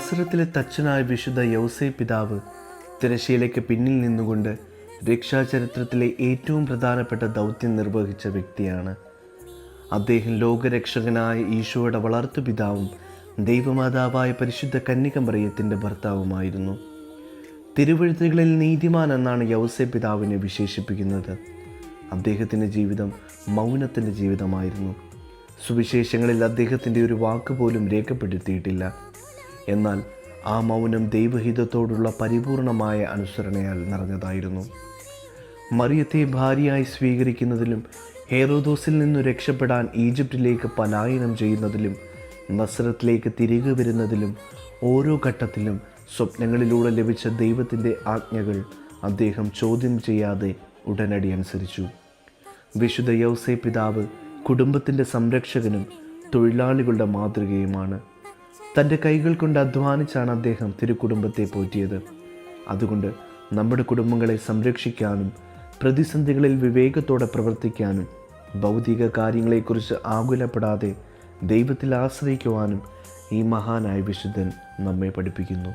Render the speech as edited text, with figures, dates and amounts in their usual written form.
നസറത്തിലെ തച്ചനായ വിശുദ്ധ യൗസേ പിതാവ് തിരശ്ശീലയ്ക്ക് പിന്നിൽ നിന്നുകൊണ്ട് രക്ഷാചരിത്രത്തിലെ ഏറ്റവും പ്രധാനപ്പെട്ട ദൗത്യം നിർവഹിച്ച വ്യക്തിയാണ്. അദ്ദേഹം ലോകരക്ഷകനായ ഈശോയുടെ വളർത്തുപിതാവും ദൈവമാതാവായ പരിശുദ്ധ കന്യക മറിയത്തിൻ്റെ ഭർത്താവുമായിരുന്നു. തിരുവെഴുത്തുകളിൽ നീതിമാൻ എന്നാണ് യൗസേ പിതാവിനെ വിശേഷിപ്പിക്കുന്നത്. അദ്ദേഹത്തിൻ്റെ ജീവിതം മൗനത്തിൻ്റെ ജീവിതമായിരുന്നു. സുവിശേഷങ്ങളിൽ അദ്ദേഹത്തിൻ്റെ ഒരു വാക്ക് പോലും രേഖപ്പെടുത്തിയിട്ടില്ല. എന്നാൽ ആ മൗനം ദൈവഹിതത്തോടുള്ള പരിപൂർണമായ അനുസരണയാൽ നിറഞ്ഞതായിരുന്നു. മറിയത്തെ ഭാര്യയായി സ്വീകരിക്കുന്നതിലും ഹേറോദോസിൽ നിന്നു രക്ഷപ്പെടാൻ ഈജിപ്തിലേക്ക് പലായനം ചെയ്യുന്നതിലും നസറത്തിലേക്ക് തിരികെ വരുന്നതിലും ഓരോ ഘട്ടത്തിലും സ്വപ്നങ്ങളിലൂടെ ലഭിച്ച ദൈവത്തിൻ്റെ ആജ്ഞകൾ അദ്ദേഹം ചോദ്യം ചെയ്യാതെ ഉടനടി അനുസരിച്ചു. വിശുദ്ധ യൗസേ പിതാവ് കുടുംബത്തിൻ്റെ സംരക്ഷകനും തൊഴിലാളികളുടെ മാതൃകയുമാണ്. തൻ്റെ കൈകൾ കൊണ്ട് അധ്വാനിച്ചാണ് അദ്ദേഹം തിരുക്കുടുംബത്തെ പോറ്റിയത്. അതുകൊണ്ട് നമ്മുടെ കുടുംബങ്ങളെ സംരക്ഷിക്കാനും പ്രതിസന്ധികളിൽ വിവേകത്തോടെ പ്രവർത്തിക്കാനും ഭൗതിക കാര്യങ്ങളെക്കുറിച്ച് ആകുലപ്പെടാതെ ദൈവത്തിൽ ആശ്രയിക്കുവാനും ഈ മഹാനായ വിശുദ്ധൻ നമ്മെ പഠിപ്പിക്കുന്നു.